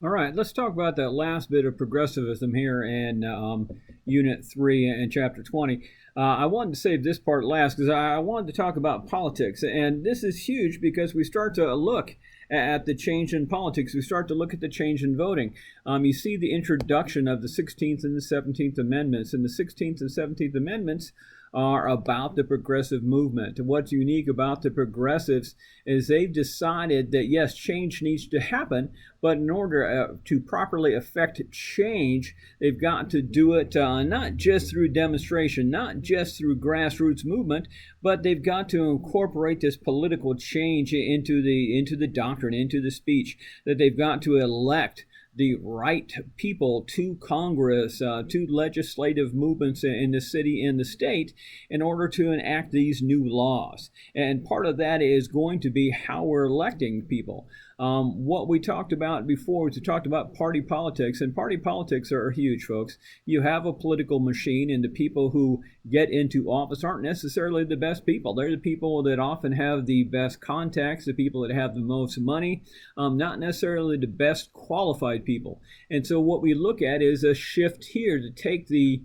All right, let's talk about that last bit of progressivism here in Unit 3 and Chapter 20. I wanted to save this part last because I wanted to talk about politics. And this is huge because we start to look at the change in politics. We start to look at the change in voting. You see the introduction of the 16th and the 17th Amendments. And the 16th and 17th Amendments are about the progressive movement. What's unique about the progressives is they've decided that yes, change needs to happen, but in order to properly affect change, they've got to do it not just through demonstration, not just through grassroots movement, but they've got to incorporate this political change into the doctrine, into the speech, that they've got to elect the right people to Congress, to legislative movements in the city and the state in order to enact these new laws. And part of that is going to be how we're electing people. What we talked about before, we talked about party politics, and party politics are huge, folks. You have a political machine, and the people who get into office aren't necessarily the best people. They're the people that often have the best contacts, the people that have the most money, not necessarily the best qualified people. And so what we look at is a shift here to take the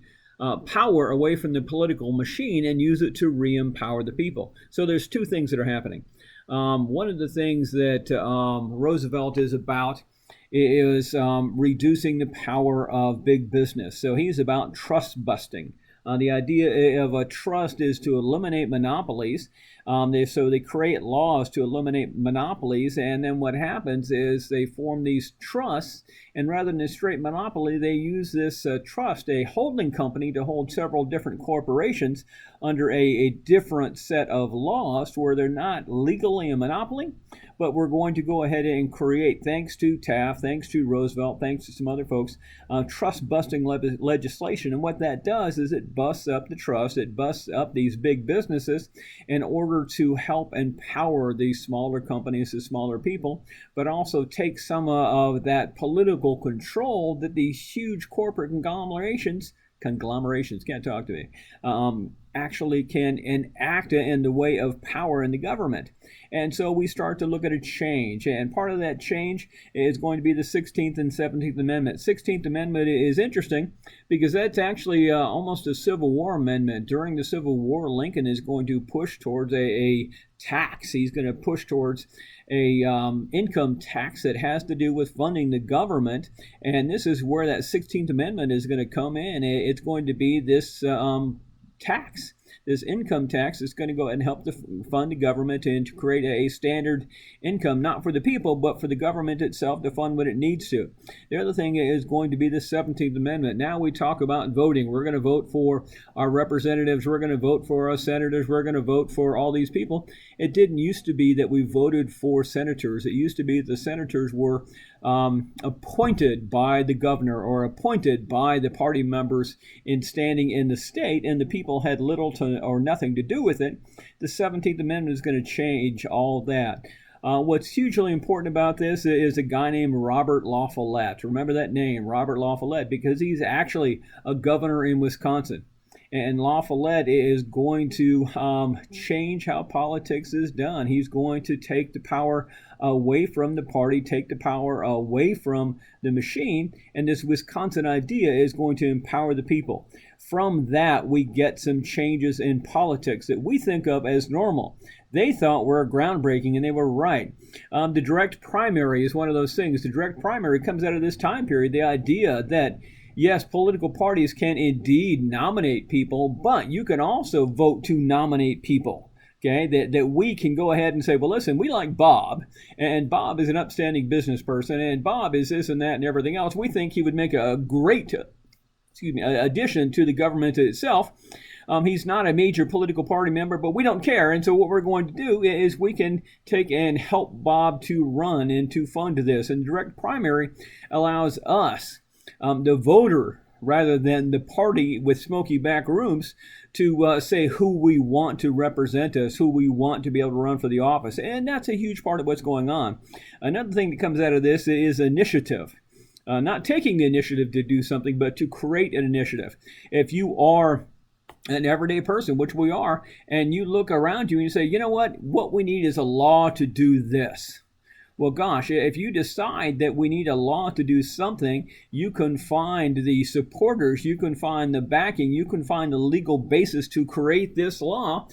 power away from the political machine and use it to re-empower the people. So there's two things that are happening. One of the things that Roosevelt is about is reducing the power of big business. So he's about trust busting. The idea of a trust is to eliminate monopolies. So they create laws to eliminate monopolies, and then what happens is they form these trusts, and rather than a straight monopoly, they use this trust, a holding company, to hold several different corporations under a different set of laws where they're not legally a monopoly, but we're going to go ahead and create, thanks to Taft, thanks to Roosevelt, thanks to some other folks, trust-busting legislation. And what that does is it busts up the trust, it busts up these big businesses in order to help empower these smaller companies, the smaller people, but also take some of that political control that these huge corporate conglomerations, can't talk to me, actually can enact in the way of power in the government. And so we start to look at a change, and part of that change is going to be the 16th and 17th Amendment. 16th Amendment is interesting because that's actually almost a Civil War amendment. During the Civil War, Lincoln is going to push towards a tax. He's going to push towards a income tax that has to do with funding the government, and this is where that 16th Amendment is going to come in. It's going to be this tax, this income tax, is going to go and help to fund the government and to create a standard income, not for the people, but for the government itself to fund what it needs to. The other thing is going to be the 17th Amendment. Now we talk about voting. We're going to vote for our representatives. We're going to vote for our senators. We're going to vote for all these people. It didn't used to be that we voted for senators. It used to be that the senators were appointed by the governor or appointed by the party members in standing in the state, and the people had little to or nothing to do with it. The 17th Amendment is going to change all that. What's hugely important about this is a guy named Robert La Follette. Remember that name, Robert La Follette, because he's actually a governor in Wisconsin. And La Follette is going to change how politics is done. He's going to take the power away from the party, take the power away from the machine, and this Wisconsin idea is going to empower the people. From that, we get some changes in politics that we think of as normal. They thought were groundbreaking, and they were right. The direct primary is one of those things. The direct primary comes out of this time period, the idea that yes, political parties can indeed nominate people, but you can also vote to nominate people. Okay, that we can go ahead and say, well, listen, we like Bob, and Bob is an upstanding business person, and Bob is this and that and everything else. We think he would make a great, addition to the government itself. He's not a major political party member, but we don't care. And so what we're going to do is we can take and help Bob to run and to fund this. And direct primary allows us, the voter, rather than the party with smoky back rooms, to say who we want to represent us, who we want to be able to run for the office. And that's a huge part of what's going on. Another thing that comes out of this is initiative. Not taking the initiative to do something, but to create an initiative. If you are an everyday person, which we are, and you look around you and you say, you know what we need is a law to do this. Well, gosh, if you decide that we need a law to do something, you can find the supporters, you can find the backing, you can find the legal basis to create this law.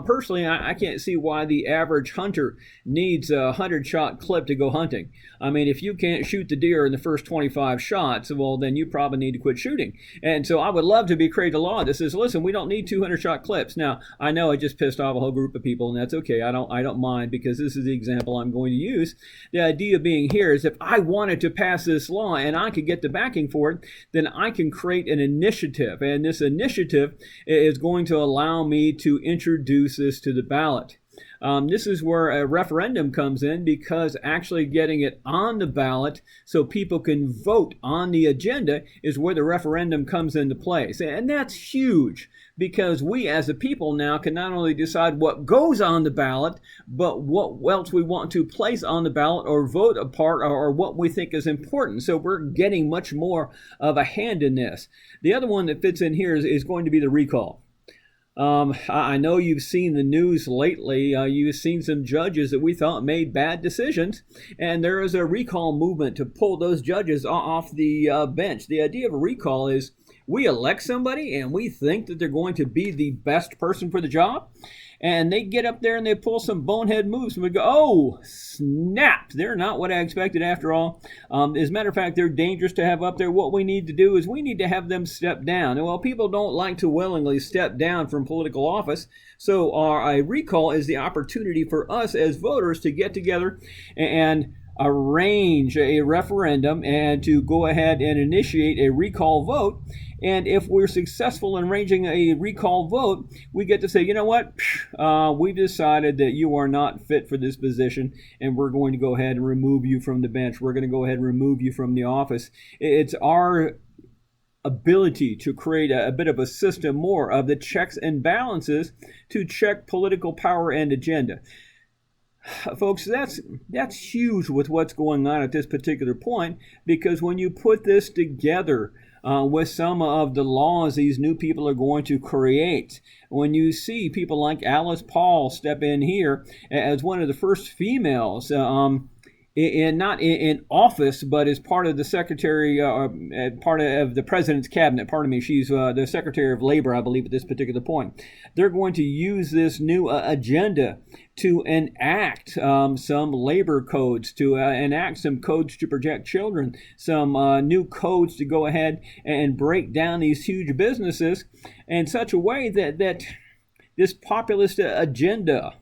Personally, I can't see why the average hunter needs a 100-shot clip to go hunting. I mean, if you can't shoot the deer in the first 25 shots, well, then you probably need to quit shooting. And so I would love to create a law that says, listen, we don't need 200-shot clips. Now, I know I just pissed off a whole group of people, and that's okay. I don't mind, because this is the example I'm going to use. The idea being here is if I wanted to pass this law and I could get the backing for it, then I can create an initiative. And this initiative is going to allow me to introduce this to the ballot. This is where a referendum comes in, because actually getting it on the ballot so people can vote on the agenda is where the referendum comes into place. And that's huge, because we as a people now can not only decide what goes on the ballot, but what else we want to place on the ballot or vote apart, or what we think is important. So we're getting much more of a hand in this. The other one that fits in here is going to be the recall. I know you've seen the news lately. You've seen some judges that we thought made bad decisions, and there is a recall movement to pull those judges off the bench. The idea of a recall is we elect somebody and we think that they're going to be the best person for the job, and they get up there and they pull some bonehead moves, and we go, oh, snap, they're not what I expected after all. As a matter of fact, they're dangerous to have up there. What we need to do is we need to have them step down. And well, people don't like to willingly step down from political office, so a recall is the opportunity for us as voters to get together and arrange a referendum and to go ahead and initiate a recall vote. And if we're successful in arranging a recall vote, we get to say, you know what, we've decided that you are not fit for this position, and we're going to go ahead and remove you from the bench. We're going to go ahead and remove you from the office. It's our ability to create a bit of a system more of the checks and balances to check political power and agenda. Folks, that's huge with what's going on at this particular point, because when you put this together with some of the laws these new people are going to create, when you see people like Alice Paul step in here as one of the first females, not in office, but as part of the secretary, part of the president's cabinet. Pardon me, she's the Secretary of Labor, I believe, at this particular point. They're going to use this new agenda to enact some labor codes, to enact some codes to protect children, some new codes to go ahead and break down these huge businesses in such a way that this populist agenda,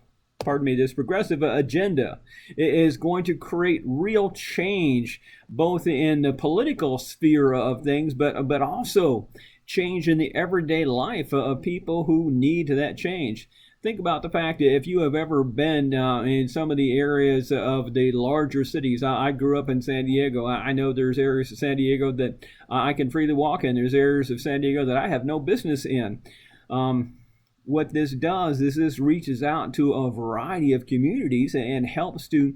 this progressive agenda is going to create real change, both in the political sphere of things, but also change in the everyday life of people who need that change. Think about the fact that if you have ever been in some of the areas of the larger cities. I grew up in San Diego. I know there's areas of San Diego that I can freely walk in. There's areas of San Diego that I have no business in. What this does is this reaches out to a variety of communities and helps to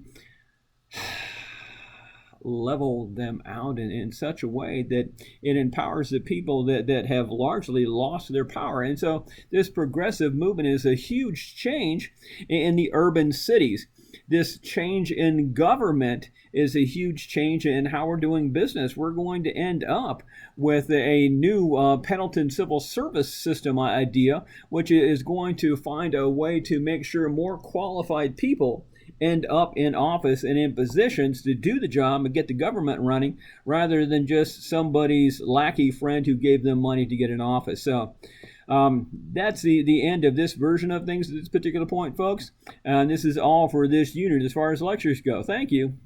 level them out in such a way that it empowers the people that have largely lost their power. And so this progressive movement is a huge change in the urban cities. This change in government is a huge change in how we're doing business. We're going to end up with a new Pendleton civil service system idea, which is going to find a way to make sure more qualified people end up in office and in positions to do the job and get the government running, rather than just somebody's lackey friend who gave them money to get in office. So that's the end of this version of things at this particular point, folks. And this is all for this unit as far as lectures go. Thank you.